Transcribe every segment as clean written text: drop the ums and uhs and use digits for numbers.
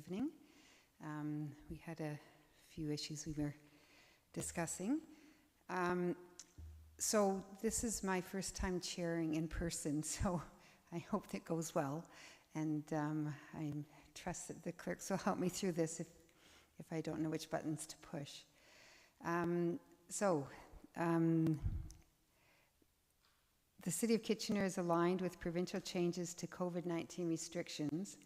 evening. We had a few issues we were discussing. So this is my first time chairing in person, so I hope that goes well. And I trust that the clerks will help me through this if I don't know which buttons to push. The City of Kitchener is aligned with provincial changes to COVID-19 restrictions,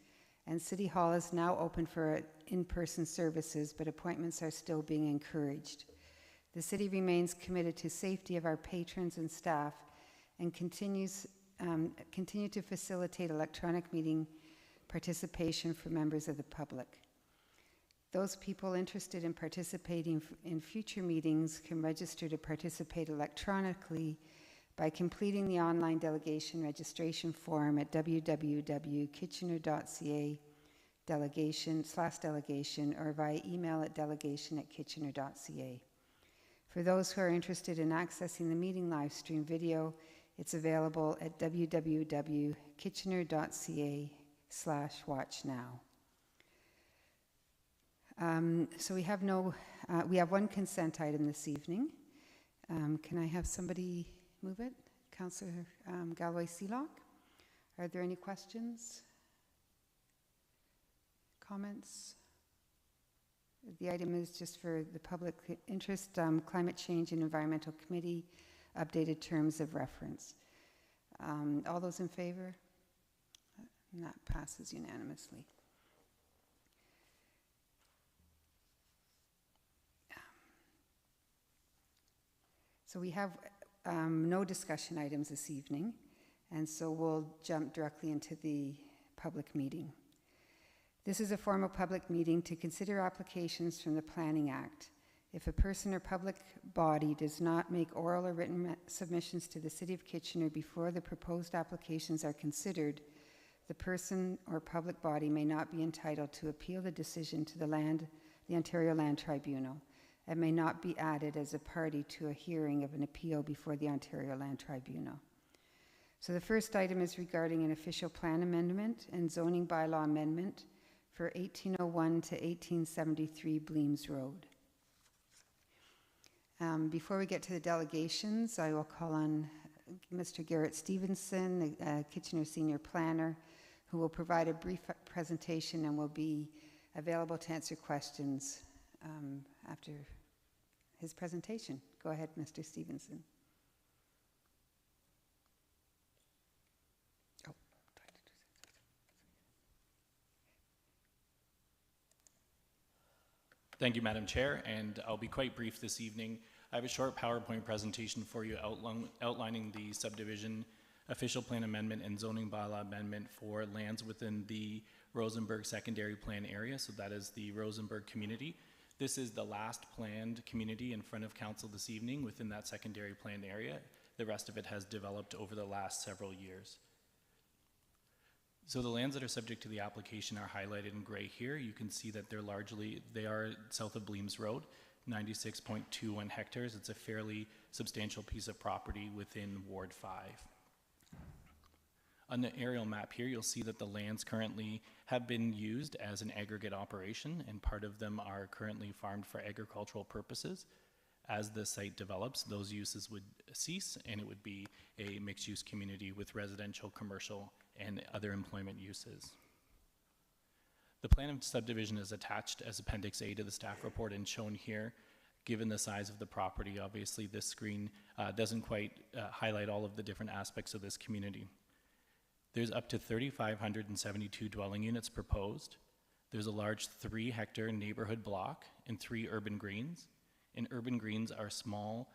and City Hall is now open for in-person services, but appointments are still being encouraged. The City remains committed to safety of our patrons and staff and continue to facilitate electronic meeting participation for members of the public. Those people interested in participating in future meetings can register to participate electronically by completing the online delegation registration form at www.kitchener.ca delegation or via email at delegation@kitchener.ca. For those who are interested in accessing the meeting live stream video, it's available at www.kitchener.ca/watchnow. So we have one consent item this evening. Can I have somebody move it? Councillor Galway-Seelock. Are there any questions? Comments? The item is just for the public interest, Climate Change and Environmental Committee, updated terms of reference. All those in favor? And that passes unanimously. So we have no discussion items this evening, and so we'll jump directly into the public meeting. This is a formal public meeting to consider applications from the Planning Act. If a person or public body does not make oral or written submissions to the City of Kitchener before the proposed applications are considered, the person or public body may not be entitled to appeal the decision to the Ontario Land Tribunal, and may not be added as a party to a hearing of an appeal before the Ontario Land Tribunal. So the first item is regarding an official plan amendment and zoning bylaw amendment for 1801 to 1873 Bleams Road. Before we get to the delegations, I will call on Mr. Garrett Stevenson, the Kitchener Senior Planner, who will provide a brief presentation and will be available to answer questions after his presentation. Go ahead, Mr. Stevenson. Thank you, Madam Chair, and I'll be quite brief this evening. I have a short PowerPoint presentation for you outlining the subdivision official plan amendment and zoning bylaw amendment for lands within the Rosenberg secondary plan area, so that is the Rosenberg community. This is the last planned community in front of council this evening within that secondary planned area. The rest of it has developed over the last several years. So the lands that are subject to the application are highlighted in gray here. You can see that they are south of Bleams Road, 96.21 hectares. It's a fairly substantial piece of property within Ward 5. On the aerial map here, you'll see that the lands currently have been used as an aggregate operation, and part of them are currently farmed for agricultural purposes. As the site develops, those uses would cease, and it would be a mixed-use community with residential, commercial, and other employment uses. The plan of subdivision is attached as Appendix A to the staff report and shown here. Given the size of the property, obviously this screen doesn't quite highlight all of the different aspects of this community. There's up to 3,572 dwelling units proposed. There's a large 3-hectare neighborhood block and 3 urban greens. And urban greens are small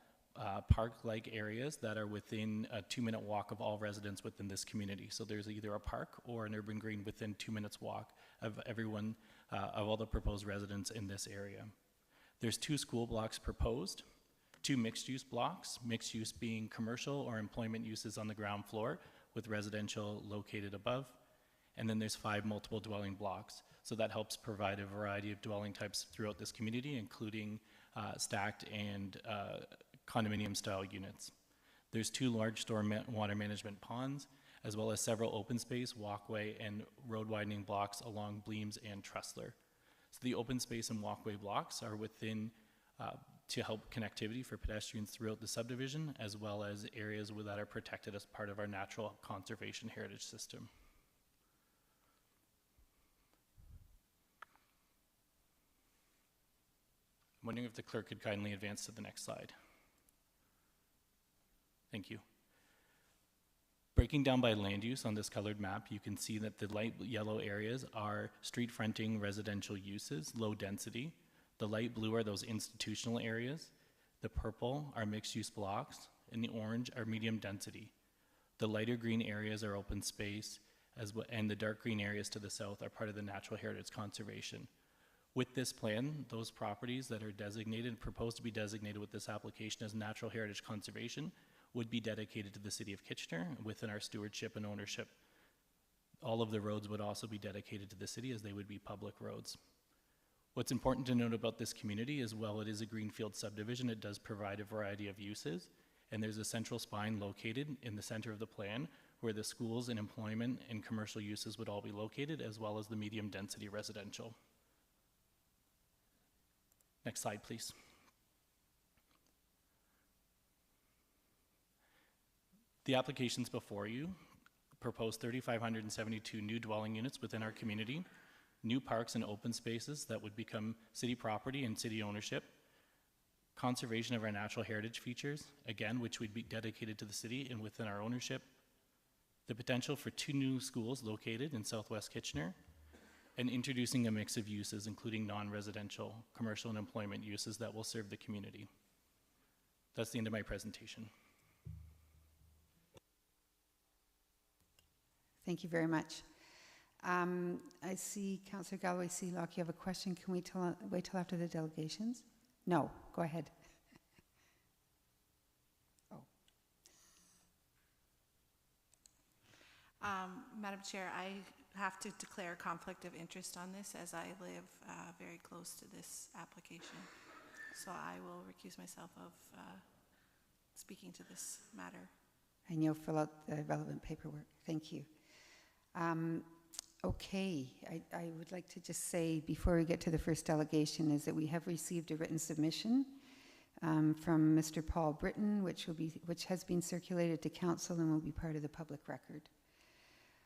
park-like areas that are within a 2-minute walk of all residents within this community. So there's either a park or an urban green within 2 minutes walk of everyone, of all the proposed residents in this area. There's 2 school blocks proposed, 2 mixed-use blocks, mixed use being commercial or employment uses on the ground floor with residential located above. And then there's 5 multiple dwelling blocks. So that helps provide a variety of dwelling types throughout this community, including stacked and condominium style units. There's 2 large storm water management ponds, as well as several open space, walkway, and road widening blocks along Bleams and Tressler. So the open space and walkway blocks are within to help connectivity for pedestrians throughout the subdivision, as well as areas that are protected as part of our natural conservation heritage system. I'm wondering if the clerk could kindly advance to the next slide. Thank you. Breaking down by land use on this colored map, you can see that the light yellow areas are street fronting residential uses, low density. The light blue are those institutional areas. The purple are mixed use blocks, and the orange are medium density. The lighter green areas are open space, and the dark green areas to the south are part of the natural heritage conservation. With this plan, those properties that are designated, proposed to be designated with this application as natural heritage conservation, would be dedicated to the City of Kitchener within our stewardship and ownership. All of the roads would also be dedicated to the city, as they would be public roads. What's important to note about this community is, while it is a greenfield subdivision, it does provide a variety of uses, and there's a central spine located in the center of the plan where the schools and employment and commercial uses would all be located, as well as the medium density residential. Next slide, please. The applications before you propose 3,572 new dwelling units within our community, new parks and open spaces that would become city property and city ownership, conservation of our natural heritage features, again, which would be dedicated to the city and within our ownership, the potential for 2 new schools located in Southwest Kitchener, and introducing a mix of uses, including non-residential, commercial, and employment uses that will serve the community. That's the end of my presentation. Thank you very much. I see Councillor Galloway-Sealock, you have a question. Can we wait till after the delegations? No, go ahead. Oh. Madam Chair, I have to declare a conflict of interest on this, as I live very close to this application. So I will recuse myself of speaking to this matter. And you'll fill out the relevant paperwork. Thank you. Okay, I would like to just say before we get to the first delegation is that we have received a written submission from Mr. Paul Britton, which has been circulated to council and will be part of the public record.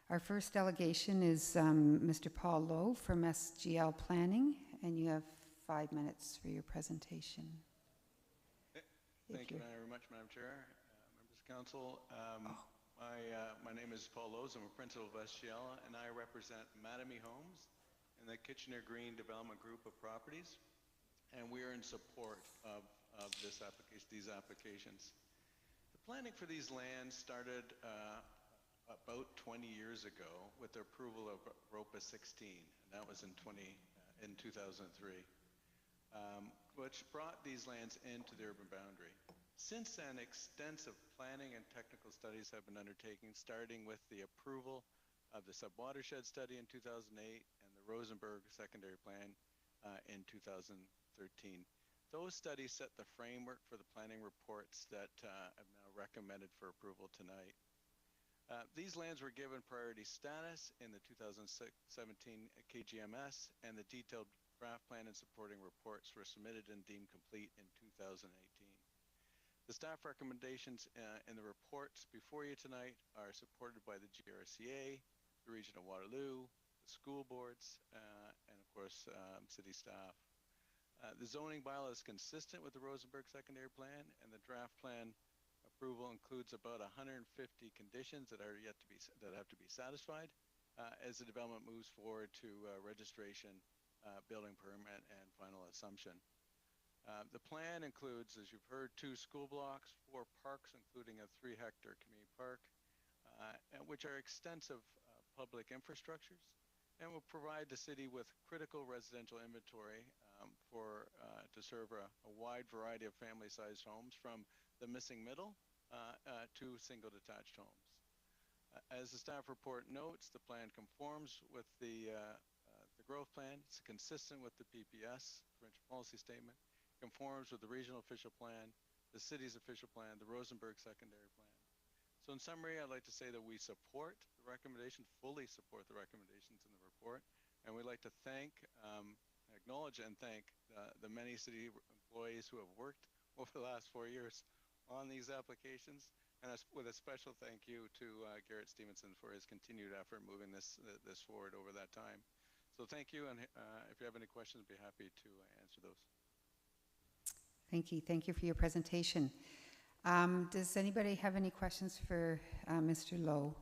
Our first delegation is Mr. Paul Lowe from SGL Planning, and you have 5 minutes for your presentation. Thank you very much, Madam Chair, members of council. My name is Paul Lowe. I'm a principal of SGL, and I represent Amenity Homes and the Kitchener Green Development Group of Properties, and we are in support of these applications. The planning for these lands started about 20 years ago with the approval of ROPA 16, and that was in 2003, which brought these lands into the urban boundary. Since then, extensive planning and technical studies have been undertaken, starting with the approval of the sub-watershed study in 2008 and the Rosenberg secondary plan in 2013. Those studies set the framework for the planning reports that I'm now recommended for approval tonight. These lands were given priority status in the 2017 KGMS, and the detailed draft plan and supporting reports were submitted and deemed complete in 2018. The staff recommendations in the reports before you tonight are supported by the GRCA, the Region of Waterloo, the school boards, and of course, city staff. The zoning bylaw is consistent with the Rosenberg secondary plan, and the draft plan approval includes about 150 conditions that are that have to be satisfied as the development moves forward to registration, building permit, and final assumption. The plan includes, as you've heard, 2 school blocks, 4 parks, including a 3-hectare community park, which are extensive public infrastructures, and will provide the city with critical residential inventory to serve a wide variety of family-sized homes, from the missing middle to single detached homes. As the staff report notes, the plan conforms with the growth plan. It's consistent with the PPS, provincial policy statement, conforms with the regional official plan, the city's official plan, the Rosenberg secondary plan. So in summary, I'd like to say that we support the recommendation, fully support the recommendations in the report, and we'd like to acknowledge and thank the many city employees who have worked over the last 4 years on these applications, and with a special thank you to Garrett Stevenson for his continued effort moving this forward over that time. So thank you, and if you have any questions, I'd be happy to answer those. Thank you. Thank you for your presentation. Does anybody have any questions for Mr. Lowe?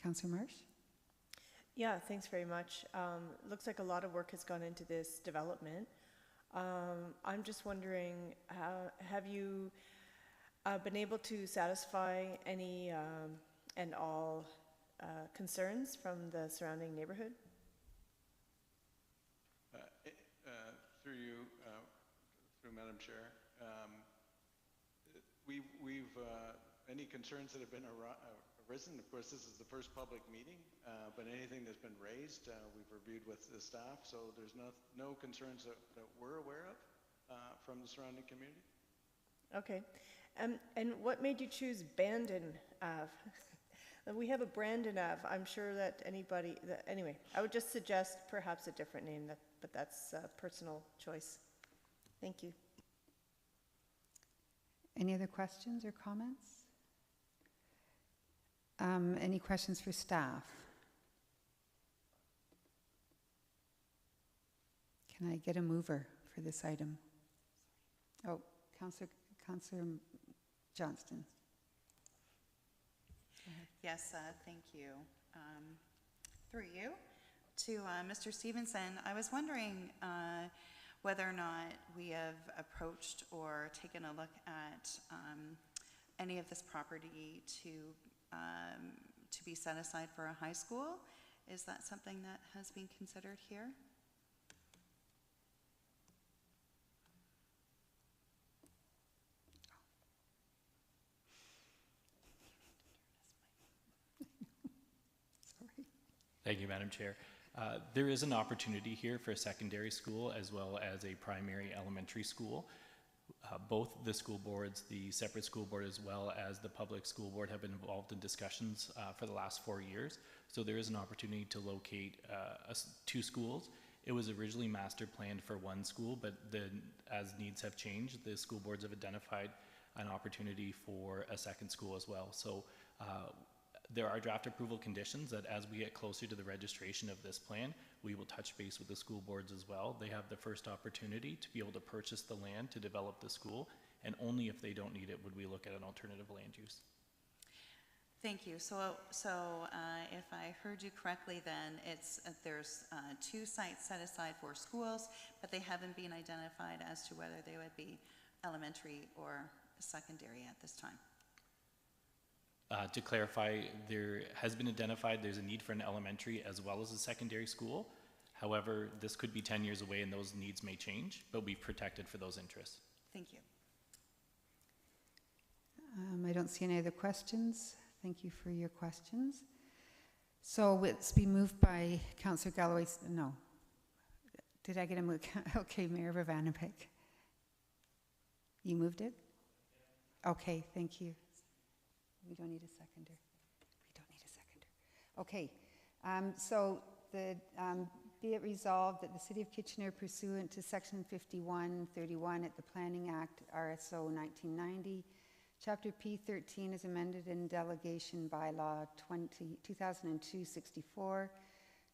Councillor Marsh? Yeah, thanks very much. Looks like a lot of work has gone into this development. I'm just wondering, have you been able to satisfy any and all concerns from the surrounding neighborhood? Through Madam Chair, we've any concerns that have been arisen. Of course, this is the first public meeting, but anything that's been raised, we've reviewed with the staff. So there's no concerns that we're aware of from the surrounding community. Okay, and what made you choose Bandon Ave? We have a Brandon Ave. I'm sure that anyway, I would just suggest perhaps a different name, but that's a personal choice. Thank you. Any other questions or comments? Any questions for staff? Can I get a mover for this item? Oh, Councillor Johnston. Yes, thank you. Through you to Mr. Stevenson, I was wondering whether or not we have approached or taken a look at any of this property to be set aside for a high school. Is that something that has been considered here? Thank you, Madam Chair. There is an opportunity here for a secondary school as well as a primary elementary school. Both the school boards, the separate school board as well as the public school board, have been involved in discussions for the last 4 years. So there is an opportunity to locate 2 schools. It was originally master planned for 1 school, but as needs have changed, the school boards have identified an opportunity for a second school as well. So there are draft approval conditions that as we get closer to the registration of this plan, we will touch base with the school boards as well. They have the first opportunity to be able to purchase the land to develop the school, and only if they don't need it would we look at an alternative land use. Thank you. So if I heard you correctly, then there's 2 sites set aside for schools, but they haven't been identified as to whether they would be elementary or secondary at this time. To clarify, there has been identified there's a need for an elementary as well as a secondary school. However, this could be 10 years away and those needs may change, but we've protected for those interests. Thank you. I don't see any other questions. Thank you for your questions. So it's been moved by Councillor Galloway. No. Did I get a move? Okay, Mayor Vavanapik. You moved it? Okay, thank you. We don't need a seconder. We don't need a seconder. Okay, so be it resolved that the City of Kitchener, pursuant to Section 5131 at the Planning Act, RSO 1990, Chapter P13 is amended in Delegation Bylaw 2002-64,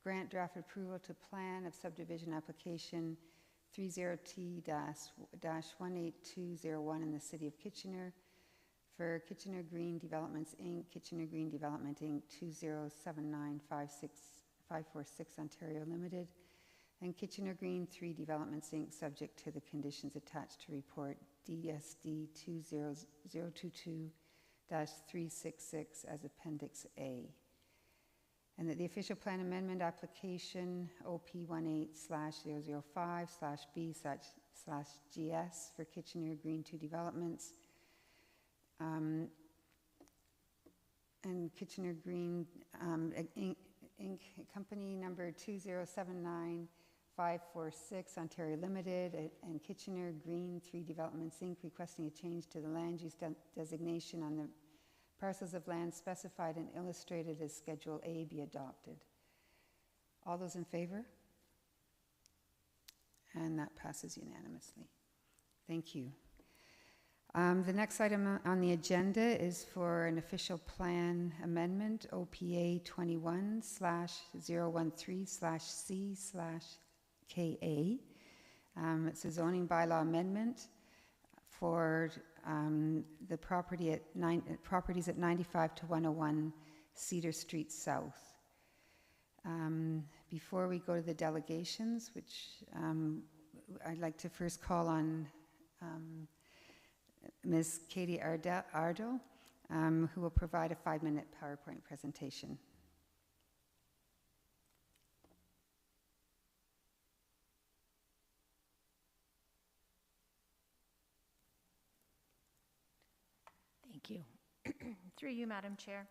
grant draft approval to plan of subdivision application 30T-18201 in the City of Kitchener, for Kitchener Green Developments Inc., Kitchener Green Development Inc., 2079546 Ontario Limited, and Kitchener Green 3 Developments Inc., subject to the conditions attached to report DSD 20022-366 as Appendix A. And that the official plan amendment application OP18/005/B/GS for Kitchener Green 2 Developments and Kitchener Green Inc. Company number 546 Ontario Limited and Kitchener Green 3 Developments Inc. requesting a change to the land use designation on the parcels of land specified and illustrated as Schedule A be adopted. All those in favor? And that passes unanimously. Thank you. The next item on the agenda is for an official plan amendment, OPA 21/013/C/KA. It's a zoning bylaw amendment for the properties at 95 to 101 Cedar Street South. Before we go to the delegations, which I'd like to first call on Ms. Katie Ardo, who will provide a 5-minute PowerPoint presentation. Thank you. Through you, Madam Chair.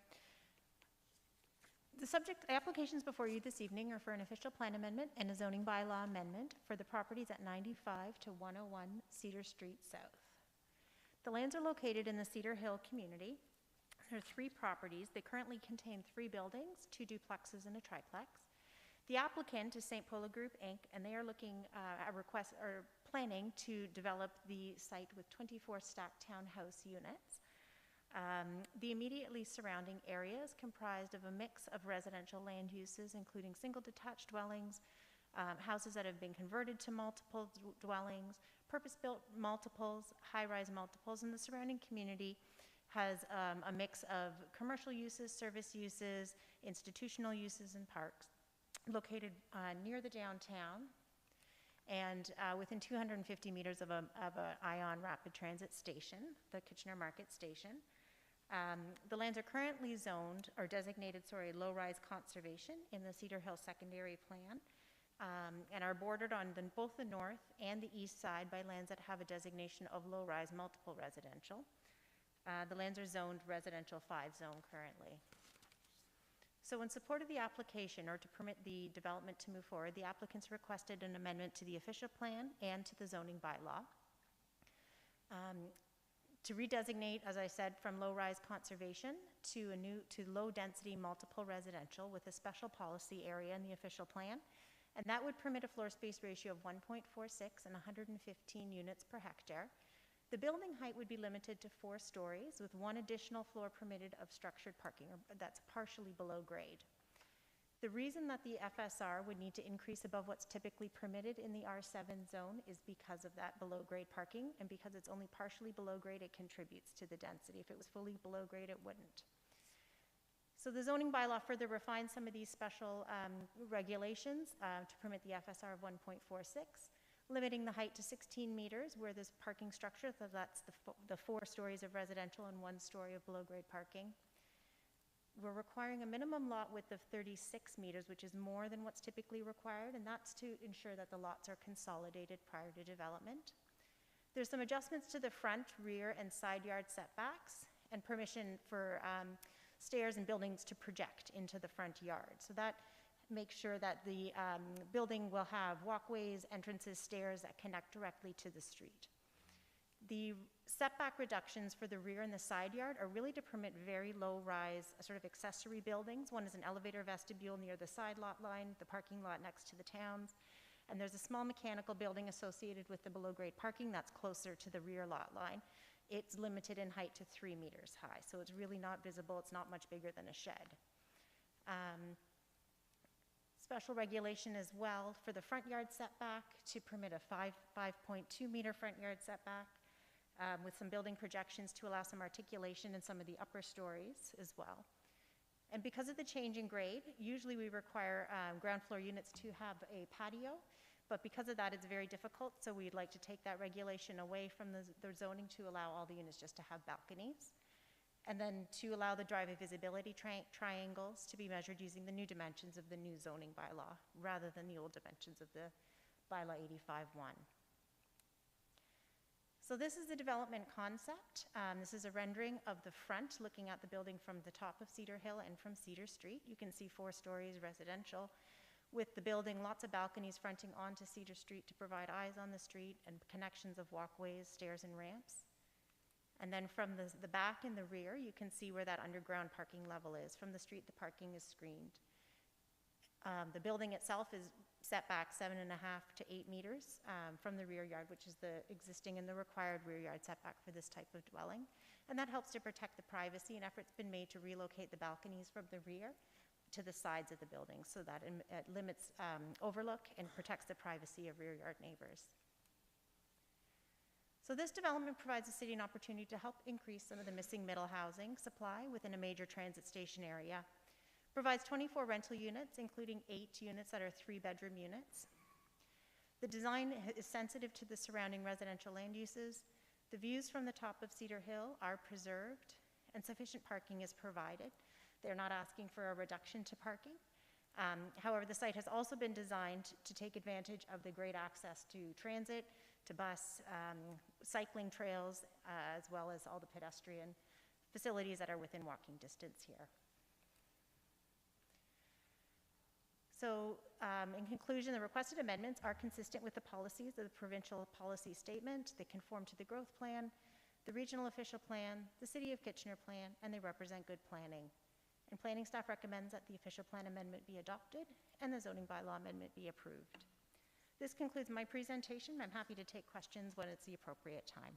The applications before you this evening are for an official plan amendment and a zoning bylaw amendment for the properties at 95 to 101 Cedar Street South. The lands are located in the Cedar Hill community. There are 3 properties. They currently contain 3 buildings, 2 duplexes and a triplex. The applicant is St. Paula Group, Inc., and they are planning to develop the site with 24 stacked townhouse units. The immediately surrounding area is comprised of a mix of residential land uses, including single detached dwellings, houses that have been converted to multiple dwellings, purpose-built multiples, high-rise multiples, and the surrounding community has a mix of commercial uses, service uses, institutional uses, and parks, located near the downtown and within 250 meters of an ION rapid transit station, the Kitchener Market Station. The lands are currently zoned, or designated, low-rise conservation in the Cedar Hill Secondary Plan, and are bordered on both the north and the east side by lands that have a designation of low-rise multiple residential. The lands are zoned residential 5 zone currently. So in support of the application, or to permit the development to move forward, the applicants requested an amendment to the official plan and to the zoning bylaw. To redesignate, as I said, from low-rise conservation to low-density multiple residential with a special policy area in the official plan. And that would permit a floor space ratio of 1.46 and 115 units per hectare. The building height would be limited to 4 stories with 1 additional floor permitted of structured parking, that's partially below grade. The reason that the FSR would need to increase above what's typically permitted in the R7 zone is because of that below grade parking, and because it's only partially below grade, it contributes to the density. If it was fully below grade, it wouldn't. So the zoning bylaw further refines some of these special regulations to permit the FSR of 1.46, limiting the height to 16 meters where there's parking structure, so that's the 4 stories of residential and 1 story of below grade parking. We're requiring a minimum lot width of 36 meters, which is more than what's typically required, and that's to ensure that the lots are consolidated prior to development. There's some adjustments to the front, rear, and side yard setbacks, and permission for stairs and buildings to project into the front yard. So that makes sure that the building will have walkways, entrances, stairs that connect directly to the street. The setback reductions for the rear and the side yard are really to permit very low-rise sort of accessory buildings. One is an elevator vestibule near the side lot line, the parking lot next to the towns, and there's a small mechanical building associated with the below-grade parking that's closer to the rear lot line. It's limited in height to 3 meters high, so it's really not visible. It's not much bigger than a shed. Special regulation as well for the front yard setback to permit a 5.2 meter front yard setback with some building projections to allow some articulation in some of the upper stories as well. And because of the change in grade, usually we require ground floor units to have a patio, but because of that, it's very difficult, so we'd like to take that regulation away from the zoning to allow all the units just to have balconies. And then to allow the driveway visibility triangles to be measured using the new dimensions of the new zoning bylaw, rather than the old dimensions of the bylaw 85-1. So this is the development concept. This is a rendering of the front, looking at the building from the top of Cedar Hill and from Cedar Street. You can see 4 stories residential With the building, lots of balconies fronting onto Cedar Street to provide eyes on the street and connections of walkways, stairs, and ramps. And then from the back and the rear, you can see where that underground parking level is. From the street, the parking is screened. The building itself is set back 7.5 to 8 meters from the rear yard, which is the existing and the required rear yard setback for this type of dwelling. And that helps to protect the privacy, and efforts been made to relocate the balconies from the rear to the sides of the building so that it limits overlook and protects the privacy of rear yard neighbors. So this development provides the city an opportunity to help increase some of the missing middle housing supply within a major transit station area. Provides 24 rental units, including 8 units that are 3-bedroom units. The design is sensitive to the surrounding residential land uses. The views from the top of Cedar Hill are preserved, and sufficient parking is provided. They're not asking for a reduction to parking. However, the site has also been designed to take advantage of the great access to transit, to bus, cycling trails, as well as all the pedestrian facilities that are within walking distance here. So in conclusion, the requested amendments are consistent with the policies of the provincial policy statement. They conform to the growth plan, the regional official plan, the City of Kitchener plan, and they represent good planning. And planning staff recommends that the official plan amendment be adopted and the zoning bylaw amendment be approved. This concludes my presentation. I'm happy to take questions when it's the appropriate time.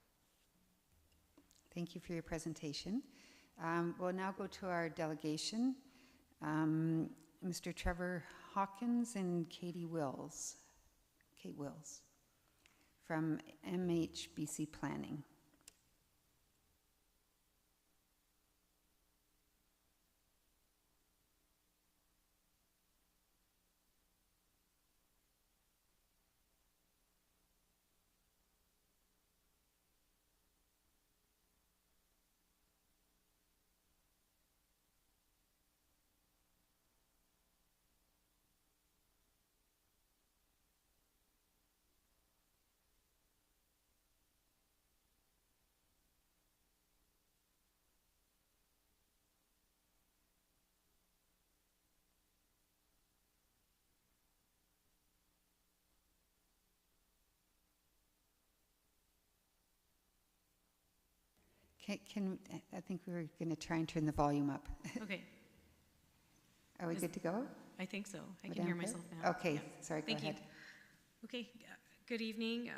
Thank you for your presentation. We'll now go to our delegation. Mr. Trevor Hawkins and Kate Wills from MHBC Planning. I think we were going to try and turn the volume up. Okay, Are we good to go? I think so. I Madam can hear Clerk? myself now. Okay, Yeah. sorry, go Thank you. ahead. Okay, good evening,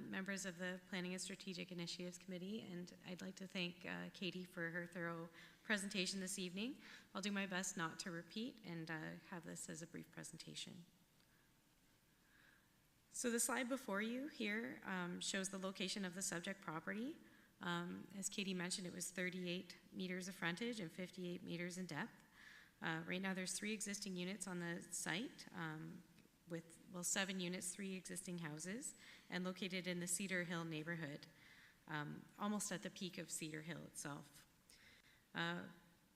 members of the Planning and Strategic Initiatives Committee, and I'd like to thank Katie for her thorough presentation this evening. I'll do my best not to repeat and have this as a brief presentation. So the slide before you here shows the location of the subject property. As Katie mentioned, it was 38 meters of frontage and 58 meters in depth. Right now there's 3 existing units on the site with, 7 units, 3 existing houses, and located in the Cedar Hill neighborhood, almost at the peak of Cedar Hill itself.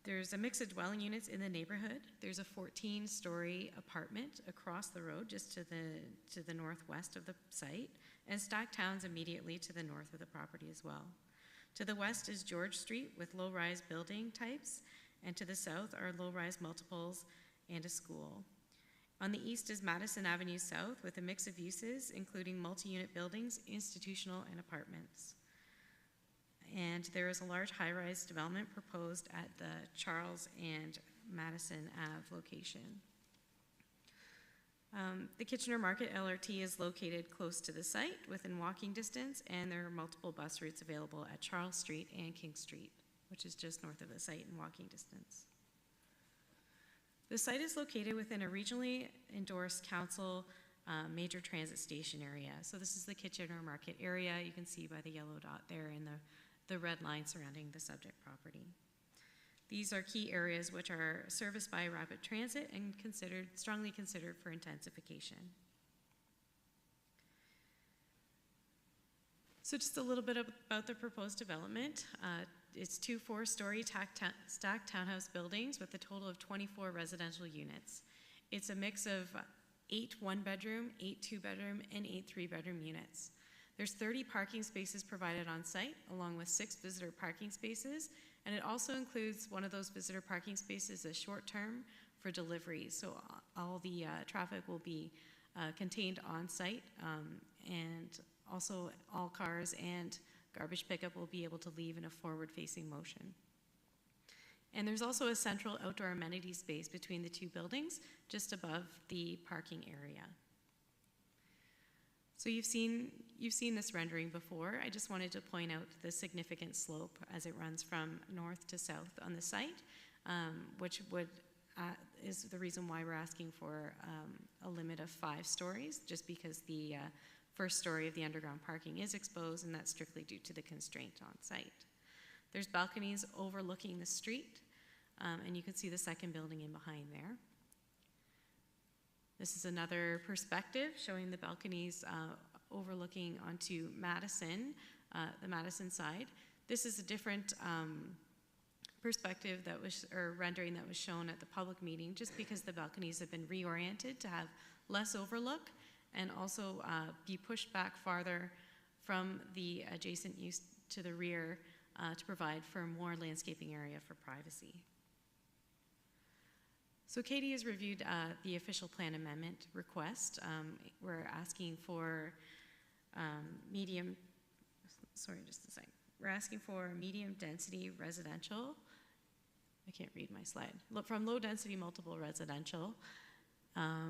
There's a mix of dwelling units in the neighborhood. There's a 14-story apartment across the road just to the northwest of the site, and stacked towns immediately to the north of the property as well. To the west is George Street with low-rise building types, and to the south are low-rise multiples and a school. On the east is Madison Avenue South with a mix of uses, including multi-unit buildings, institutional, and apartments. And there is a large high-rise development proposed at the Charles and Madison Ave location. The Kitchener Market LRT is located close to the site within walking distance, and there are multiple bus routes available at Charles Street and King Street, which is just north of the site in walking distance. The site is located within a regionally endorsed council major transit station area. So this is the Kitchener Market area. You can see by the yellow dot there and the red line surrounding the subject property. These are key areas which are serviced by rapid transit and strongly considered for intensification. So just a little bit about the proposed development. It's 2 4-story stacked townhouse buildings with a total of 24 residential units. It's a mix of 8 1-bedroom, 8 2-bedroom, and 8 3-bedroom units. There's 30 parking spaces provided on site, along with 6 visitor parking spaces, and it also includes one of those visitor parking spaces as short-term for delivery. So all the traffic will be contained on site, and also all cars and garbage pickup will be able to leave in a forward-facing motion. And there's also a central outdoor amenity space between the two buildings, just above the parking area. So you've seen this rendering before. I just wanted to point out the significant slope as it runs from north to south on the site, which is the reason why we're asking for a limit of 5 stories, just because the first story of the underground parking is exposed, and that's strictly due to the constraint on site. There's balconies overlooking the street, and you can see the second building in behind there. This is another perspective showing the balconies overlooking onto Madison, the Madison side. This is a different perspective or rendering that was shown at the public meeting, just because the balconies have been reoriented to have less overlook and also be pushed back farther from the adjacent use to the rear to provide for more landscaping area for privacy. So Katie has reviewed the official plan amendment request. We're asking for We're asking for medium density residential. I can't read my slide. From low density multiple residential. I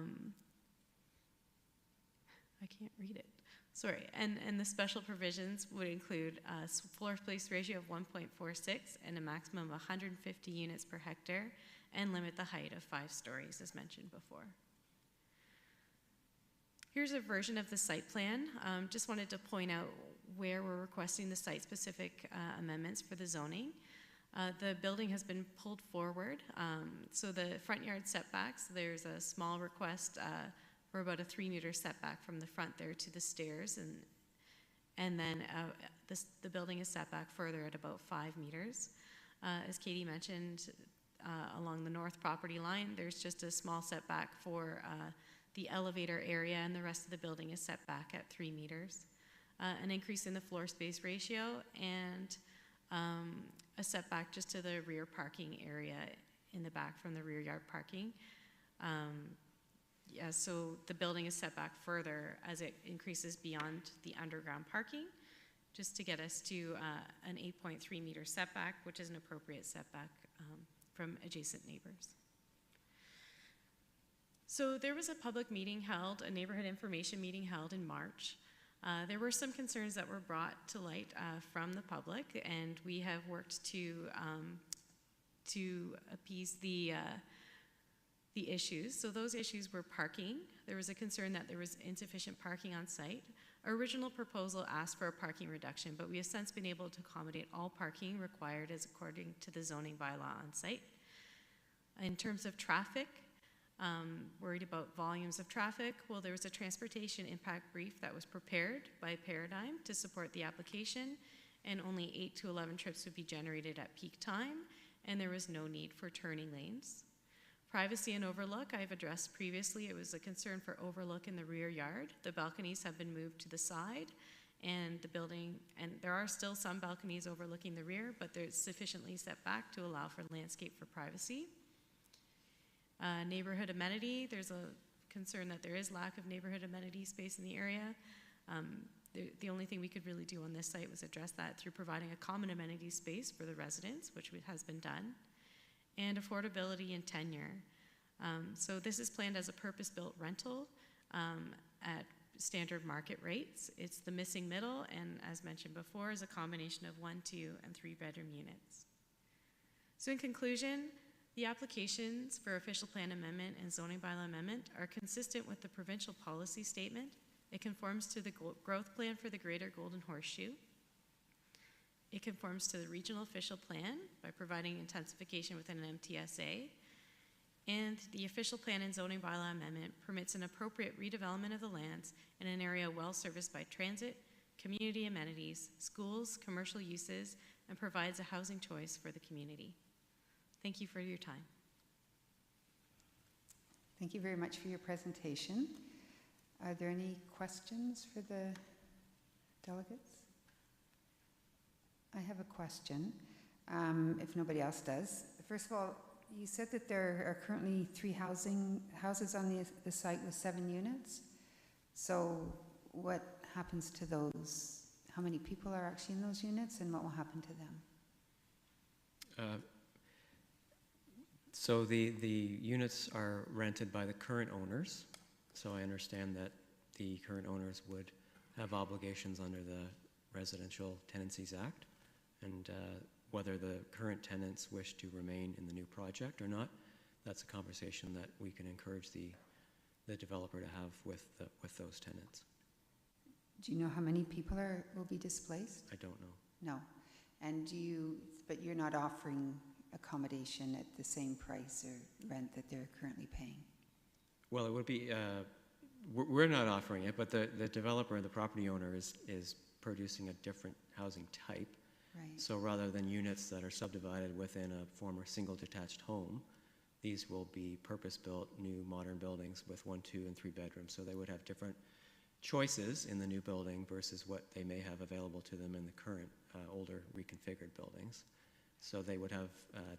can't read it. Sorry, and the special provisions would include a floor space ratio of 1.46 and a maximum of 150 units per hectare, and limit the height of 5 stories, as mentioned before. Here's a version of the site plan. Just wanted to point out where we're requesting the site-specific amendments for the zoning. The building has been pulled forward. So the front yard setbacks, there's a small request for about a 3-meter setback from the front there to the stairs, and then the building is set back further at about 5 meters. As Katie mentioned, along the north property line, there's just a small setback for the elevator area, and the rest of the building is set back at 3 meters. An increase in the floor space ratio, and a setback just to the rear parking area in the back from the rear yard parking. So the building is set back further as it increases beyond the underground parking, just to get us to an 8.3 meter setback, which is an appropriate setback from adjacent neighbors. So there was a public meeting held, a neighborhood information meeting held in March. There were some concerns that were brought to light from the public, and we have worked to appease the issues. So those issues were parking. There was a concern that there was insufficient parking on site. Our original proposal asked for a parking reduction, but we have since been able to accommodate all parking required as according to the zoning bylaw on site. In terms of traffic, worried about volumes of traffic. Well, there was a transportation impact brief that was prepared by Paradigm to support the application, and only 8 to 11 trips would be generated at peak time, and there was no need for turning lanes. Privacy and overlook, I've addressed previously. It was a concern for overlook in the rear yard. The balconies have been moved to the side, and the building, and there are still some balconies overlooking the rear, but they're sufficiently set back to allow for landscape for privacy. Neighborhood amenity, there's a concern that there is lack of neighborhood amenity space in the area. The only thing we could really do on this site was address that through providing a common amenity space for the residents, which has been done, and affordability and tenure. So this is planned as a purpose-built rental at standard market rates. It's the missing middle, and as mentioned before, is a combination of 1, 2, and 3-bedroom units. So in conclusion, the applications for official plan amendment and zoning bylaw amendment are consistent with the provincial policy statement. It conforms to the growth plan for the Greater Golden Horseshoe. It conforms to the regional official plan by providing intensification within an MTSA. And the official plan and zoning bylaw amendment permits an appropriate redevelopment of the lands in an area well serviced by transit, community amenities, schools, commercial uses, and provides a housing choice for the community. Thank you for your time. Thank you very much for your presentation. Are there any questions for the delegates? I have a question, if nobody else does. First of all, you said that there are currently 3 houses on the site with 7 units. So what happens to those? How many people are actually in those units, and what will happen to them? So the units are rented by the current owners. So I understand that the current owners would have obligations under the Residential Tenancies Act, and whether the current tenants wish to remain in the new project or not, that's a conversation that we can encourage the developer to have with those tenants. Do you know how many people will be displaced? I don't know. No. And but you're not offering accommodation at the same price or rent that they're currently paying? Well, it would be, we're not offering it, but the developer, the property owner is producing a different housing type. Right. So rather than units that are subdivided within a former single detached home, these will be purpose-built new modern buildings with 1, 2, and 3 bedrooms. So they would have different choices in the new building versus what they may have available to them in the current older reconfigured buildings. So they would have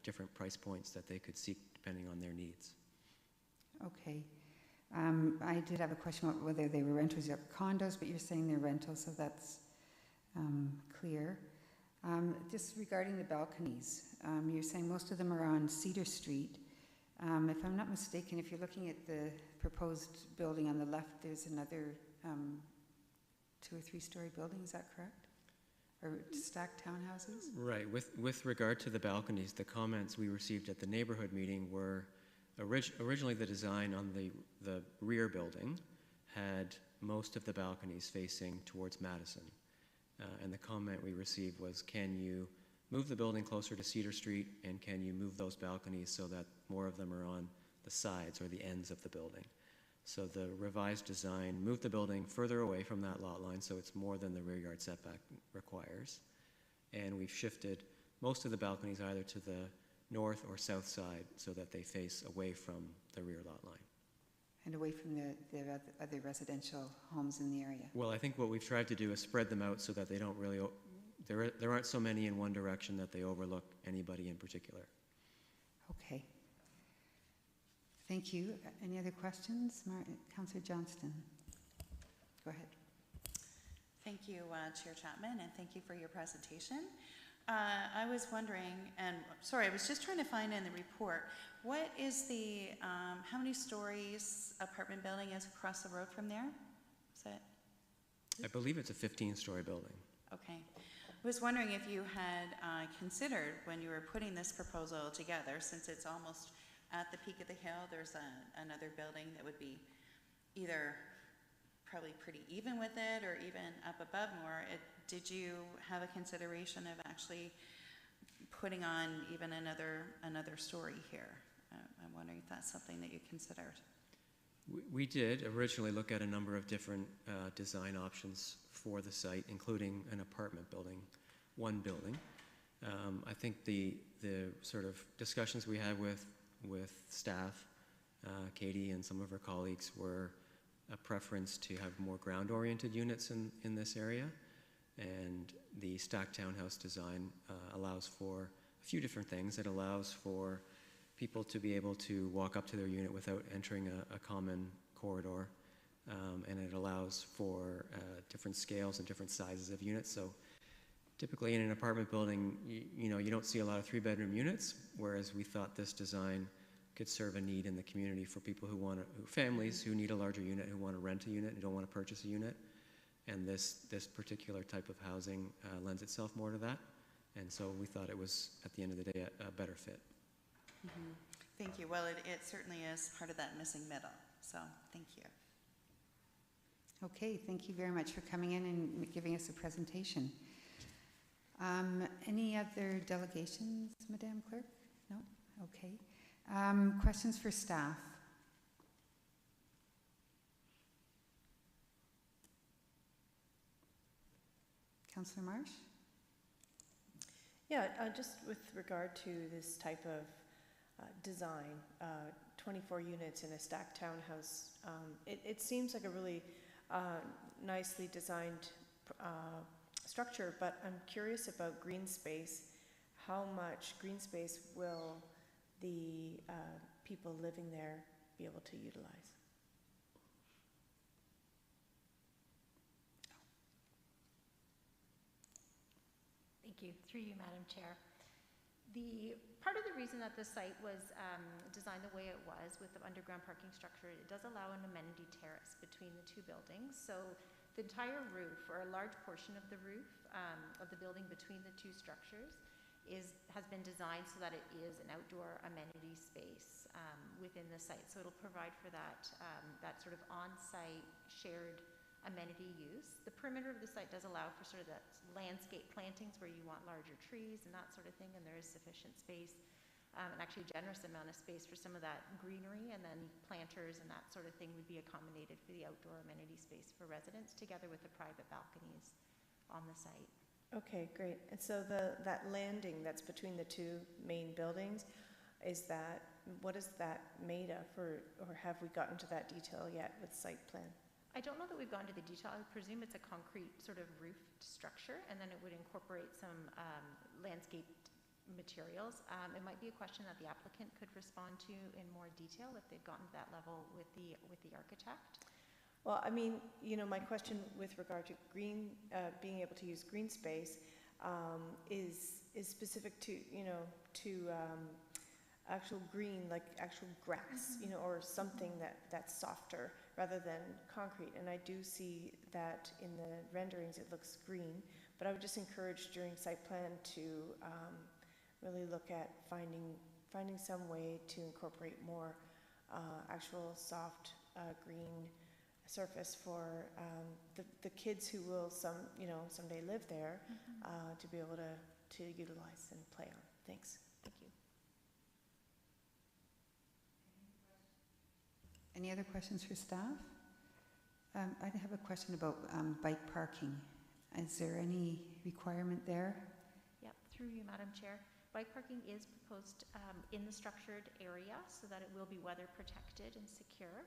different price points that they could seek depending on their needs. Okay. I did have a question about whether they were rentals or condos, but you're saying they're rentals, so that's clear. Just regarding the balconies, you're saying most of them are on Cedar Street. If I'm not mistaken, if you're looking at the proposed building on the left, there's another 2 or 3 story building, is that correct? Or stacked townhouses? Right. With regard to the balconies, the comments we received at the neighborhood meeting were originally the design on the rear building had most of the balconies facing towards Madison. And the comment we received was, can you move the building closer to Cedar Street, and can you move those balconies so that more of them are on the sides or the ends of the building? So the revised design moved the building further away from that lot line, so it's more than the rear yard setback requires. And we've shifted most of the balconies either to the north or south side so that they face away from the rear lot line. And away from the other residential homes in the area? Well, I think what we've tried to do is spread them out so that they don't really, there aren't so many in one direction that they overlook anybody in particular. Okay. Thank you. Any other questions? Councillor Johnston. Go ahead. Thank you, Chair Chapman, and thank you for your presentation. I was wondering, and sorry, I was just trying to find in the report, what is the, how many stories apartment building is across the road from there? Is that? I believe it's a 15-story building. Okay. I was wondering if you had considered when you were putting this proposal together, since it's almost at the peak of the hill, there's another building that would be either probably pretty even with it or even up above more. Did you have a consideration of actually putting on even another story here? I'm wondering if that's something that you considered. We did originally look at a number of different design options for the site, including an apartment building, one building. I think the sort of discussions we had with staff, Katie and some of her colleagues, were a preference to have more ground-oriented units in this area. And the stacked townhouse design allows for a few different things. It allows for people to be able to walk up to their unit without entering a common corridor. And it allows for different scales and different sizes of units. So typically in an apartment building, you don't see a lot of 3-bedroom units, whereas we thought this design could serve a need in the community for people families who need a larger unit, who want to rent a unit and don't want to purchase a unit. And this particular type of housing lends itself more to that. And so we thought it was, at the end of the day, a better fit. Mm-hmm. Thank you. Well, it certainly is part of that missing middle. So thank you. Okay, thank you very much for coming in and giving us a presentation. Any other delegations, Madam Clerk? No? Okay. Questions for staff? Councillor Marsh? Yeah, just with regard to this type of design, 24 units in a stacked townhouse, it seems like a really nicely designed structure, but I'm curious about green space. How much green space will the people living there be able to utilize. Thank you. Through you, Madam Chair. Part of the reason that the site was designed the way it was with the underground parking structure, it does allow an amenity terrace between the two buildings. So the entire roof, or a large portion of the roof of the building between the two structures, has been designed so that it is an outdoor amenity space within the site. So it'll provide for that sort of on-site shared amenity use. The perimeter of the site does allow for sort of that landscape plantings where you want larger trees and that sort of thing, and there is sufficient space, and actually a generous amount of space for some of that greenery, and then planters and that sort of thing would be accommodated for the outdoor amenity space for residents, together with the private balconies on the site. Okay, great. And so that landing that's between the two main buildings, what is that made of, or have we gotten to that detail yet with site plan? I don't know that we've gone to the detail. I would presume it's a concrete sort of roofed structure, and then it would incorporate some landscaped materials. It might be a question that the applicant could respond to in more detail if they've gotten to that level with the architect. Well, I mean, my question with regard to being able to use green space is specific to actual green, like actual grass, or something that's softer rather than concrete. And I do see that in the renderings it looks green, but I would just encourage during site plan to really look at finding some way to incorporate more actual soft green surface for the kids who will someday live there to be able to utilize and play on. Thanks. Thank you. Any other questions for staff? I have a question about bike parking. Is there any requirement there? Yep, through you, Madam Chair. Bike parking is proposed in the structured area so that it will be weather protected and secure.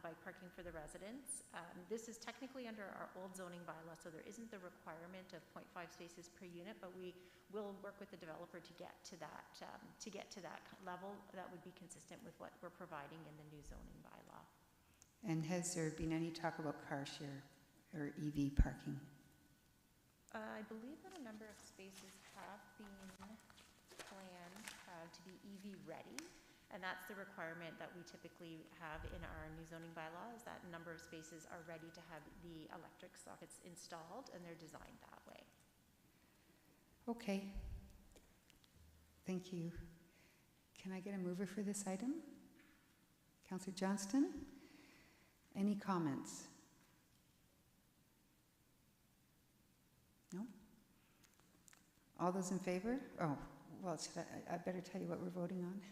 Bike parking for the residents. This is technically under our old zoning bylaw, so there isn't the requirement of 0.5 spaces per unit, but we will work with the developer to get to that level that would be consistent with what we're providing in the new zoning bylaw. And has there been any talk about car share or EV parking? I believe that a number of spaces have been planned to be EV ready. And that's the requirement that we typically have in our new zoning bylaw, is that a number of spaces are ready to have the electric sockets installed, and they're designed that way. Okay. Thank you. Can I get a mover for this item? Councillor Johnston? Any comments? No? All those in favor? Oh, well, I better tell you what we're voting on.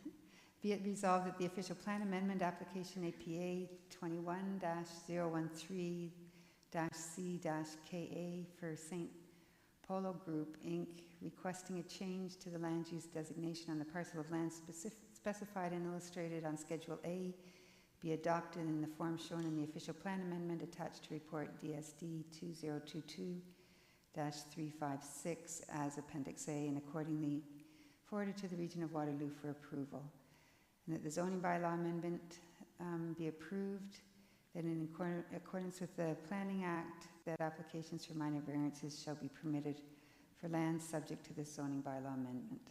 Be it resolved that the official plan amendment application APA 21-013-C-KA for St. Polo Group, Inc., requesting a change to the land use designation on the parcel of land specified and illustrated on Schedule A be adopted in the form shown in the official plan amendment attached to report DSD 2022-356 as Appendix A, and accordingly forwarded to the Region of Waterloo for approval. And that the zoning bylaw amendment be approved, that in accordance with the Planning Act, that applications for minor variances shall be permitted for lands subject to this zoning bylaw amendment.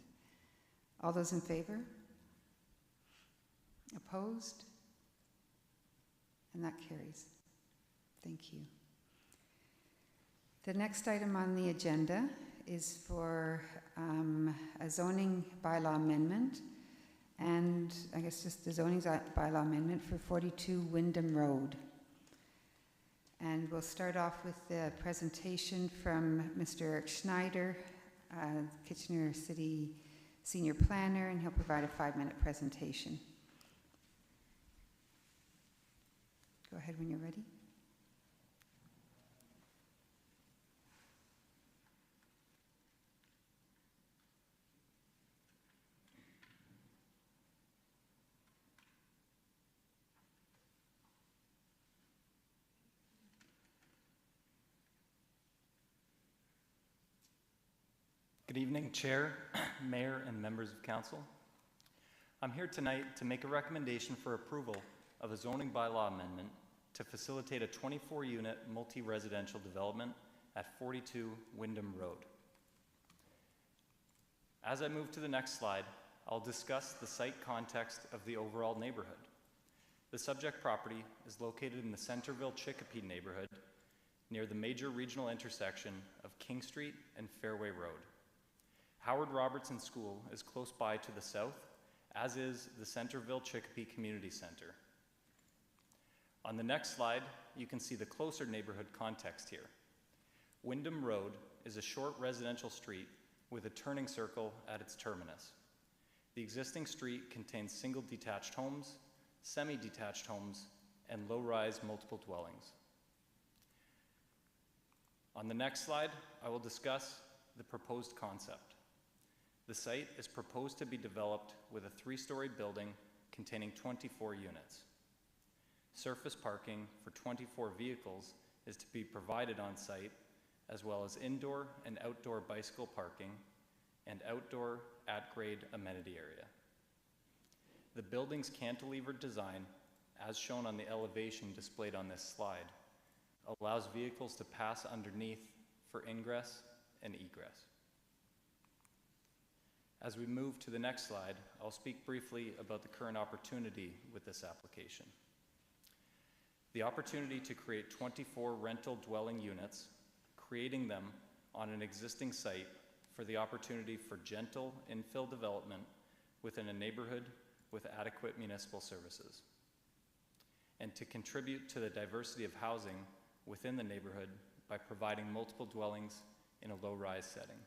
All those in favor? Opposed? And that carries. Thank you. The next item on the agenda is for a zoning bylaw amendment, and I guess just the zoning bylaw amendment for 42 Windham Road. And we'll start off with the presentation from Mr. Eric Schneider, Kitchener City Senior Planner, and he'll provide a 5-minute presentation. Go ahead when you're ready. Good evening, Chair, Mayor, and members of Council. I'm here tonight to make a recommendation for approval of a zoning bylaw amendment to facilitate a 24-unit multi-residential development at 42 Windham Road. As I move to the next slide, I'll discuss the site context of the overall neighborhood. The subject property is located in the Centerville-Chicopee neighborhood near the major regional intersection of King Street and Fairway Road. Howard Robertson School is close by to the south, as is the Centerville-Chicopee Community Center. On the next slide, you can see the closer neighborhood context here. Windham Road is a short residential street with a turning circle at its terminus. The existing street contains single detached homes, semi-detached homes, and low-rise multiple dwellings. On the next slide, I will discuss the proposed concept. The site is proposed to be developed with a 3-story building containing 24 units. Surface parking for 24 vehicles is to be provided on site, as well as indoor and outdoor bicycle parking and outdoor at-grade amenity area. The building's cantilever design, as shown on the elevation displayed on this slide, allows vehicles to pass underneath for ingress and egress. As we move to the next slide, I'll speak briefly about the current opportunity with this application. The opportunity to create 24 rental dwelling units, creating them on an existing site for the opportunity for gentle infill development within a neighborhood with adequate municipal services, and to contribute to the diversity of housing within the neighborhood by providing multiple dwellings in a low-rise setting.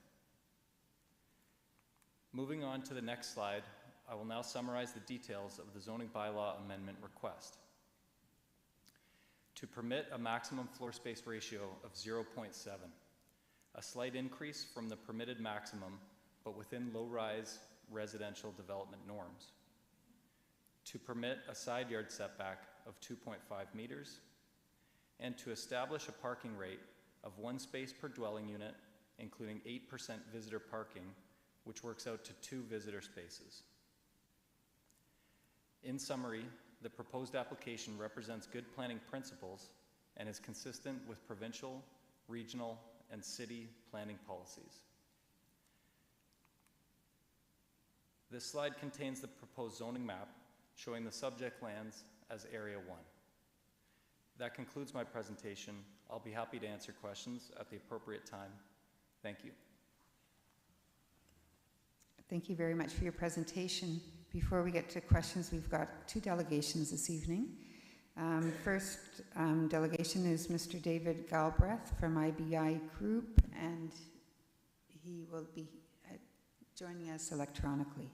Moving on to the next slide, I will now summarize the details of the zoning bylaw amendment request. To permit a maximum floor space ratio of 0.7, a slight increase from the permitted maximum, but within low-rise residential development norms. To permit a side yard setback of 2.5 meters, and to establish a parking rate of 1 space per dwelling unit, including 8% visitor parking, which works out to 2 visitor spaces. In summary, the proposed application represents good planning principles and is consistent with provincial, regional, and city planning policies. This slide contains the proposed zoning map showing the subject lands as Area 1. That concludes my presentation. I'll be happy to answer questions at the appropriate time. Thank you. Thank you very much for your presentation. Before we get to questions, we've got 2 delegations this evening. First delegation is Mr. David Galbraith from IBI Group, and he will be joining us electronically.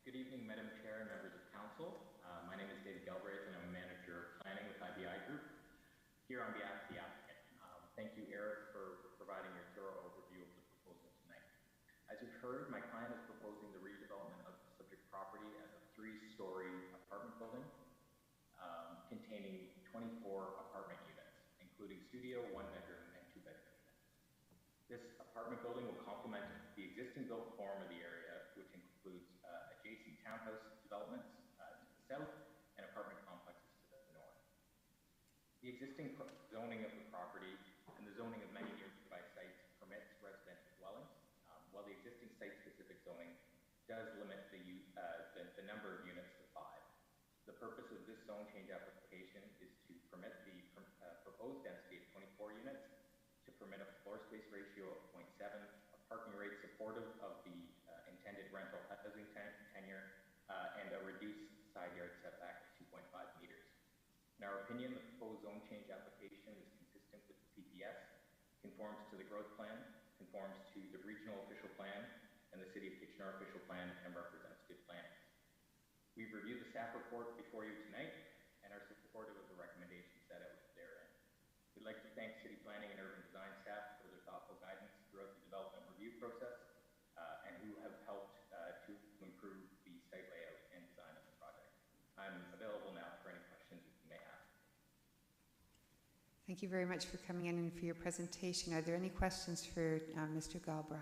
Good evening, Madam Chair and members of Council. My name is David Galbraith, and I'm a manager of planning with IBI Group, here on behalf of the applicant. Thank you, Eric, for providing your thorough overview of the proposal tonight. As you've heard, my client is proposing the redevelopment of the subject property as a 3-story apartment building containing 24 apartment units, including studio, 1-bedroom, and 2-bedroom units. This apartment building will complement the existing built form of the area, which includes adjacent townhouse developments to the south and apartment complexes to the north. The existing zoning of the property and the zoning of many nearby sites permits residential dwellings, while the existing site-specific zoning does limit the number of units to 5. The purpose of this zone change application is to permit the proposed density of 24 units, to permit a floor space ratio of 0.7, a parking rate supportive of the intended rental housing tenure, and a reduced side yard setback of 2.5 meters. In our opinion, the proposed zone change application is consistent with the PPS, conforms to the growth plan, conforms to the regional official plan and the City of Kitchener official plan, and represents good plans. We've reviewed the staff report before you tonight and are supportive of the recommendations set out therein. We'd like to thank City Planning and Urban Design staff for their thoughtful guidance throughout the development review process and who have helped to improve the site layout and design of the project. I'm available now for any questions you may have. Thank you very much for coming in and for your presentation. Are there any questions for Mr. Galbraith?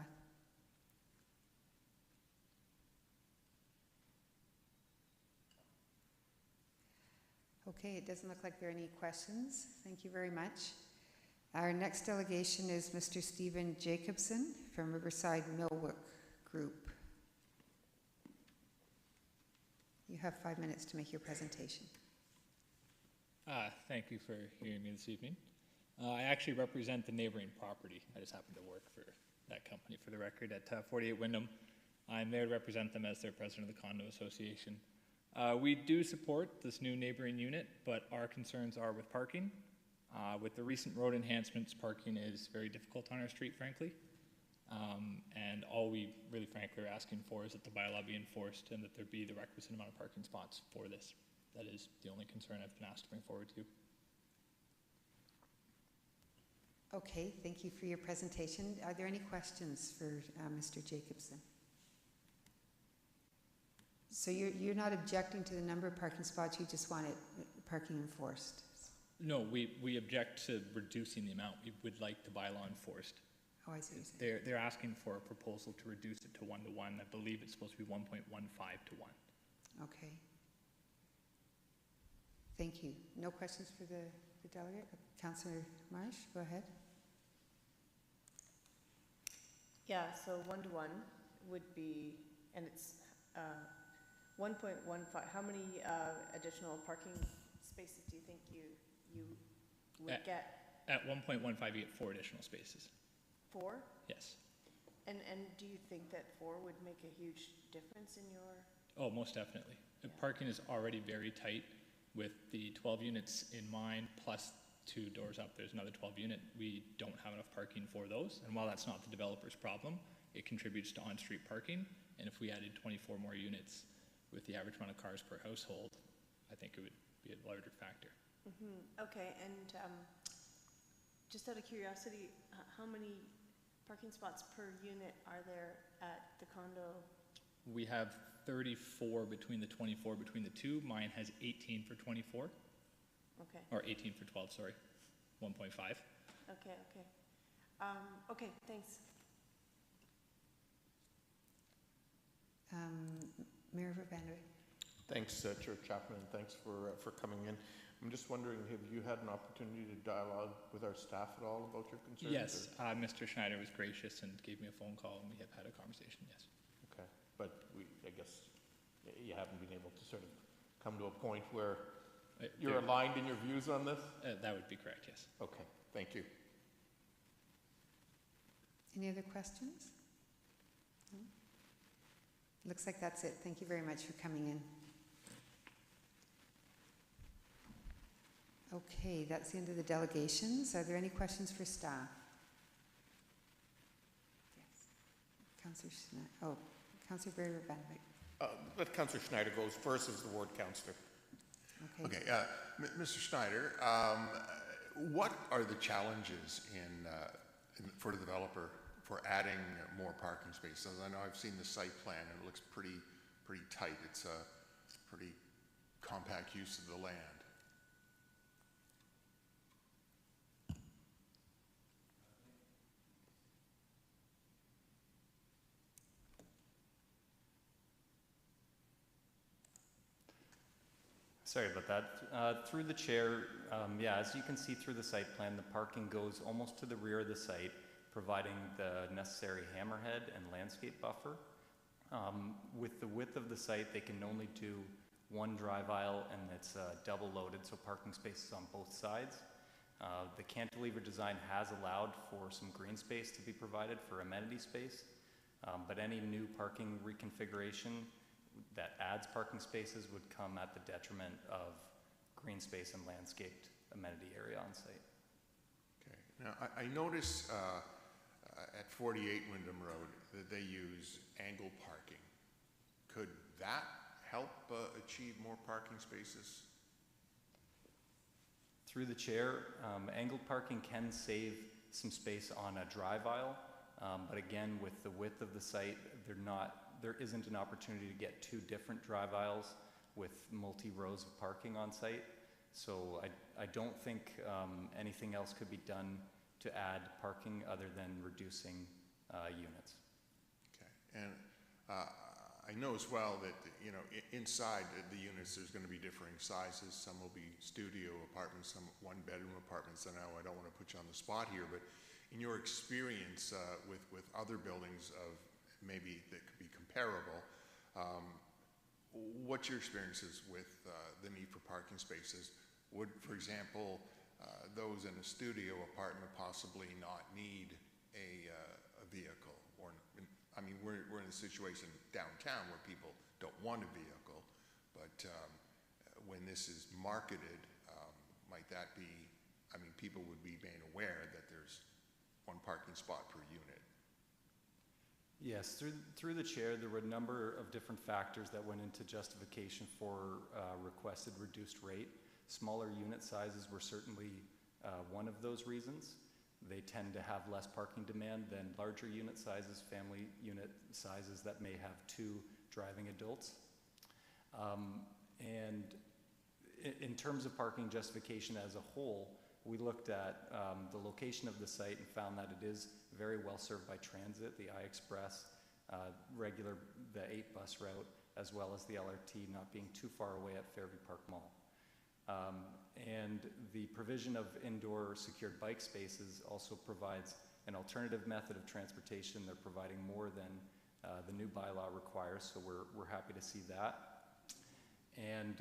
Okay, it doesn't look like there are any questions. Thank you very much. Our next delegation is Mr. Stephen Jacobson from Riverside Millwood Group. You have 5 minutes to make your presentation. Thank you for hearing me this evening. I actually represent the neighboring property. I just happen to work for that company, for the record, at 48 Windham. I'm there to represent them as their president of the condo association. We do support this new neighboring unit, but our concerns are with parking. With the recent road enhancements, parking is very difficult on our street, frankly. And all we really frankly are asking for is that the bylaw be enforced and that there be the requisite amount of parking spots for this. That is the only concern I've been asked to bring forward to you. Okay, thank you for your presentation. Are there any questions for Mr. Jacobson? So you're not objecting to the number of parking spots, you just want it parking enforced? No, we object to reducing the amount. We would like the bylaw enforced. Oh, I see what you're saying. They're asking for a proposal to reduce it to 1 to 1. I believe it's supposed to be 1.15 to 1. Okay. Thank you. No questions for the delegate? Councillor Marsh, go ahead. Yeah, so 1 to 1 would be, and it's 1.15. How many additional parking spaces do you think you would get? At 1.15, you get 4 additional spaces. 4? Yes. And do you think that 4 would make a huge difference in your? Oh, most definitely. The parking is already very tight with the 12 units in mind, plus 2 doors up, there's another 12 unit. We don't have enough parking for those. And while that's not the developer's problem, it contributes to on-street parking. And if we added 24 more units with the average amount of cars per household, I think it would be a larger factor. Mm-hmm. Okay, and just out of curiosity, how many parking spots per unit are there at the condo? We have 34 between the 24 between the two. Mine has 18 for 24. Okay. Or 18 for 12, sorry. 1.5. Okay, okay. Okay, thanks. Mayor Verbander. Thanks, Chair Chapman, and thanks for coming in. I'm just wondering, have you had an opportunity to dialogue with our staff at all about your concerns? Yes, Mr. Schneider was gracious and gave me a phone call, and we have had a conversation, yes. Okay, but I guess you haven't been able to sort of come to a point where you're aligned in your views on this? That would be correct, yes. Okay, thank you. Any other questions? No? Looks like that's it. Thank you very much for coming in. Okay, that's the end of the delegations. Are there any questions for staff? Yes. Councillor Schneider. Oh, Councillor Barry-Van. Let Councillor Schneider go first as the ward councillor. Okay. Okay, Mr. Schneider, what are the challenges for the developer for adding more parking spaces? I know I've seen the site plan and it looks pretty tight. It's a pretty compact use of the land. Sorry about that. Through the chair, yeah, as you can see through the site plan, the parking goes almost to the rear of the site, providing the necessary hammerhead and landscape buffer. With the width of the site, they can only do 1 drive aisle, and it's double loaded, so parking spaces on both sides. The cantilever design has allowed for some green space to be provided for amenity space, but any new parking reconfiguration that adds parking spaces would come at the detriment of green space and landscaped amenity area on site. Okay. Now, I notice at 48 Windham Road that they use angle parking. Could that help achieve more parking spaces? Through the chair, angled parking can save some space on a drive aisle, but again, with the width of the site, there isn't an opportunity to get 2 different drive aisles with multi-rows of parking on site. So I don't think anything else could be done to add parking other than reducing units. Okay, and I know as well that, you know, inside the units, there's going to be differing sizes. Some will be studio apartments, some one-bedroom apartments. And now I don't want to put you on the spot here, but in your experience with other buildings of maybe that could be comparable, what's your experiences with the need for parking spaces? Would, for example, those in a studio apartment possibly not need a vehicle? Or, I mean, we're in a situation downtown where people don't want a vehicle, but when this is marketed, might that be, I mean, people would be made aware that there's one parking spot per unit. Yes, through the chair, there were a number of different factors that went into justification for requested reduced rate. Smaller unit sizes were certainly one of those reasons. They tend to have less parking demand than larger unit sizes, family unit sizes that may have 2 driving adults. And in terms of parking justification as a whole, we looked at the location of the site and found that it is very well served by transit, the I-Express, the 8 bus route, as well as the LRT not being too far away at Fairview Park Mall. And the provision of indoor secured bike spaces also provides an alternative method of transportation. They're providing more than the new bylaw requires, so we're happy to see that. And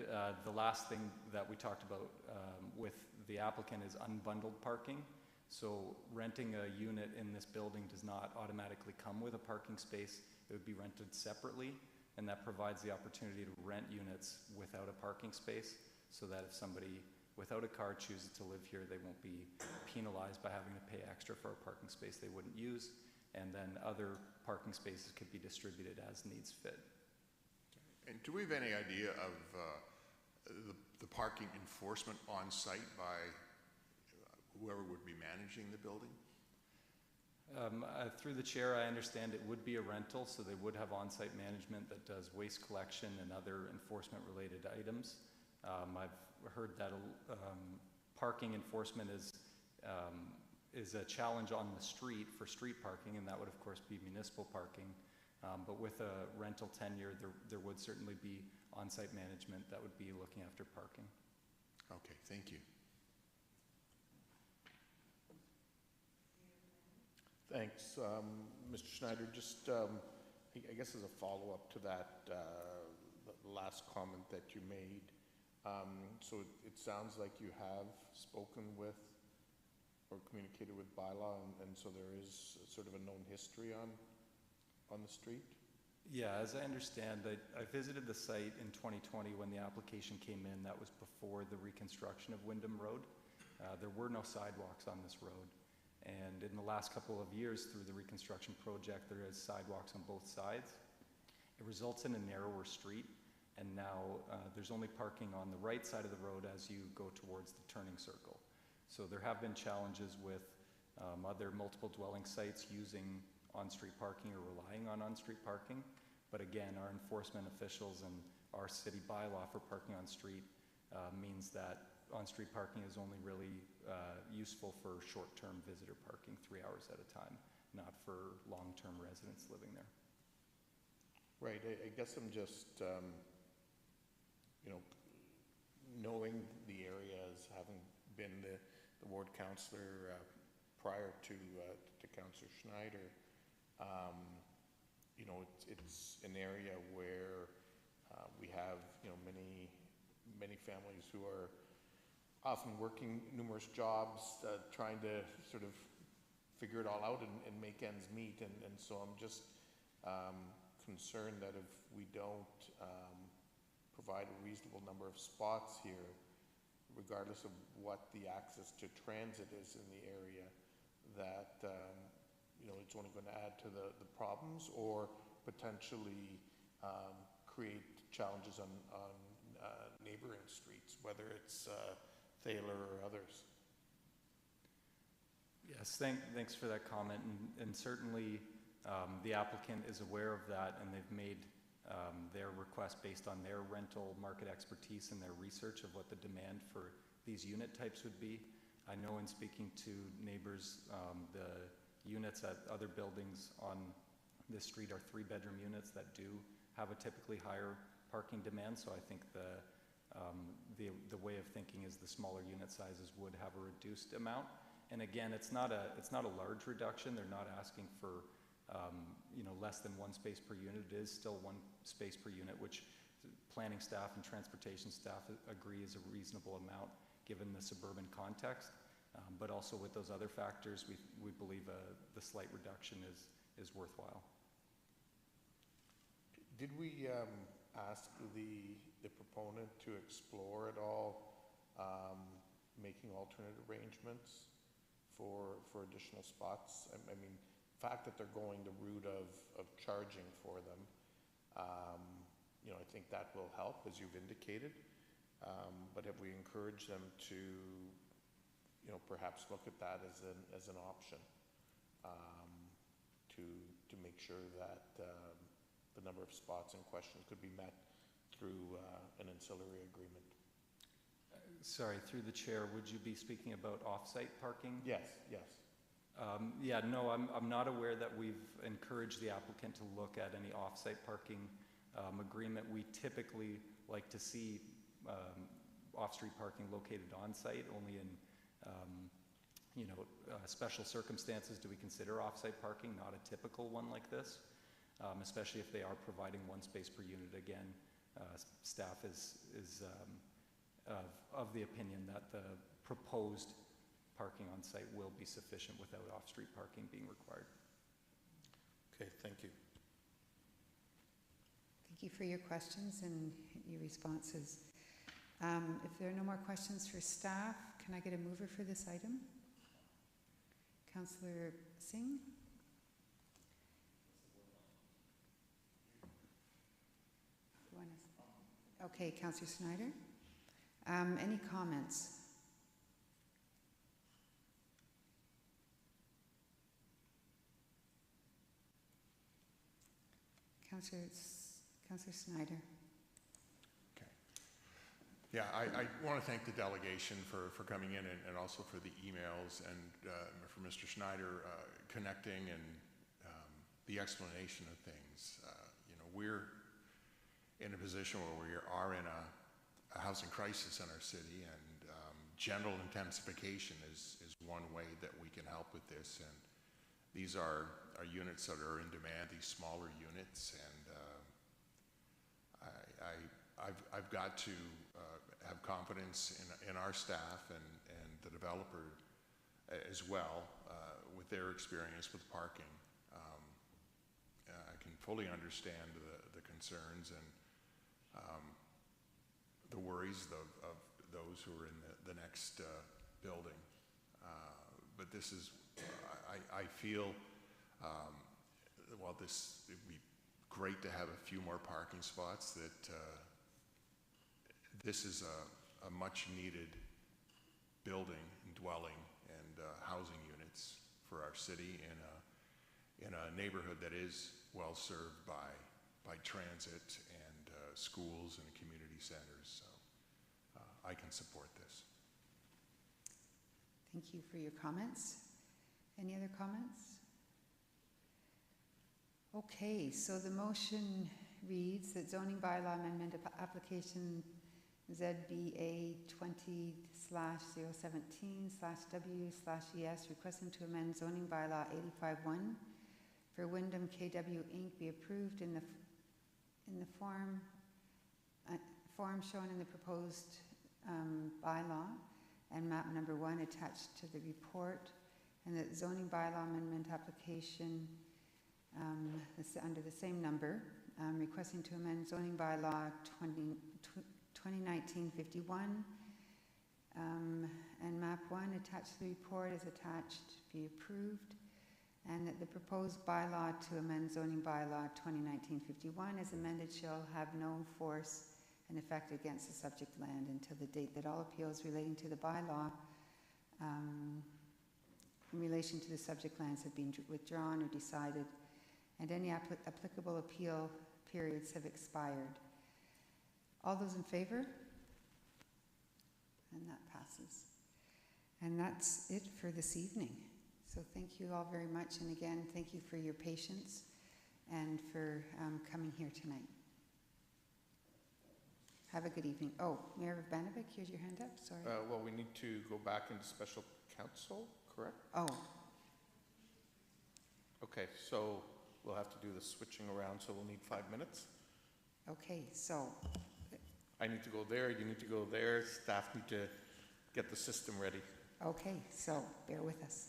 the last thing that we talked about with the applicant is unbundled parking. So renting a unit in this building does not automatically come with a parking space. It would be rented separately, and that provides the opportunity to rent units without a parking space, so that if somebody without a car chooses to live here, they won't be penalized by having to pay extra for a parking space they wouldn't use, and then other parking spaces could be distributed as needs fit. And do we have any idea of the parking enforcement on site by whoever would be managing the building? Through the chair, I understand it would be a rental, so they would have on-site management that does waste collection and other enforcement-related items. I've heard that parking enforcement is a challenge on the street for street parking, and that would, of course, be municipal parking. But with a rental tenure, there would certainly be on-site management that would be looking after parking. Okay, thank you. Thanks. Mr. Schneider, just I guess as a follow-up to that the last comment that you made, so it sounds like you have spoken with or communicated with Bylaw, and so there is sort of a known history on the street? Yeah, as I understand, I visited the site in 2020 when the application came in. That was before the reconstruction of Windham Road. There were no sidewalks on this road. And in the last couple of years through the reconstruction project, there is sidewalks on both sides. It results in a narrower street, and now there's only parking on the right side of the road as you go towards the turning circle. So there have been challenges with other multiple dwelling sites using on-street parking or relying on on-street parking. But again, our enforcement officials and our city bylaw for parking on street means that on-street parking is only really useful for short-term visitor parking, 3 hours at a time, not for long-term residents living there. Right. I guess I'm just, knowing the area as having been the ward councillor prior to Councillor Schneider, it's an area where we have, many families who are often working numerous jobs, trying to sort of figure it all out and make ends meet. And so I'm just concerned that if we don't provide a reasonable number of spots here, regardless of what the access to transit is in the area, that it's only going to add to the problems or potentially create challenges on neighboring streets, whether it's Thaler or others. Yes, thanks for that comment, and certainly the applicant is aware of that, and they've made their request based on their rental market expertise and their research of what the demand for these unit types would be. I know in speaking to neighbors, the units at other buildings on this street are 3-bedroom units that do have a typically higher parking demand, so I think the way of thinking is the smaller unit sizes would have a reduced amount. And again, it's not a large reduction. They're not asking for less than 1 space per unit. It is still 1 space per unit, which planning staff and transportation staff agree is a reasonable amount given the suburban context. But also with those other factors, we believe the slight reduction is worthwhile. Did we ask the proponent to explore at all making alternate arrangements for additional spots? I mean, the fact that they're going the route of charging for them, I think that will help, as you've indicated. But have we encouraged them to, perhaps look at that as an option to make sure that the number of spots in question could be met through an ancillary agreement? Sorry, through the chair, would you be speaking about off-site parking? Yes. Yeah, no, I'm not aware that we've encouraged the applicant to look at any off-site parking agreement. We typically like to see off-street parking located on-site. Only in special circumstances do we consider off-site parking, not a typical one like this, especially if they are providing 1 space per unit. Again, staff is of the opinion that the proposed parking on site will be sufficient without off-street parking being required. Okay, thank you. Thank you for your questions and your responses. If there are no more questions for staff, can I get a mover for this item? Councillor Singh? Okay, Councillor Snyder. Any comments? Councillor Snyder. Okay. Yeah, I want to thank the delegation for coming in and also for the emails and for Mr. Schneider connecting and the explanation of things. We're in a position where we are in a housing crisis in our city, and general intensification is one way that we can help with this. And these are units that are in demand, these smaller units, and I've got to have confidence in our staff and the developer as well with their experience with parking. I can fully understand the concerns and the worries of those who are in the next building. But this is, I feel, while it would be great to have a few more parking spots, that this is a much needed building and dwelling and housing units for our city in a neighborhood that is well served by transit and schools and community centers. So I can support this. Thank you for your comments. Any other comments? Okay, so the motion reads that zoning bylaw amendment application ZBA 20/017/W/ES requesting to amend zoning bylaw 85-1 for Windham KW Inc. be approved in the form shown in the proposed bylaw and map number 1 attached to the report, and that zoning bylaw amendment application is under the same number, requesting to amend zoning bylaw 2019-51 and map 1 attached to the report is attached be approved, and that the proposed bylaw to amend zoning bylaw 2019-51 as amended shall have no force and effect against the subject land until the date that all appeals relating to the bylaw in relation to the subject lands have been withdrawn or decided, and any applicable appeal periods have expired. All those in favor? And that passes. And that's it for this evening. So thank you all very much, and again, thank you for your patience and for coming here tonight. Have a good evening. Oh, Mayor Banovic, here's your hand up, sorry. Well, we need to go back into special counsel, correct? Oh, Okay, so we'll have to do the switching around, so we'll need 5 minutes. okay, so, I need to go there, you need to go there, staff need to get the system ready. okay, so bear with us.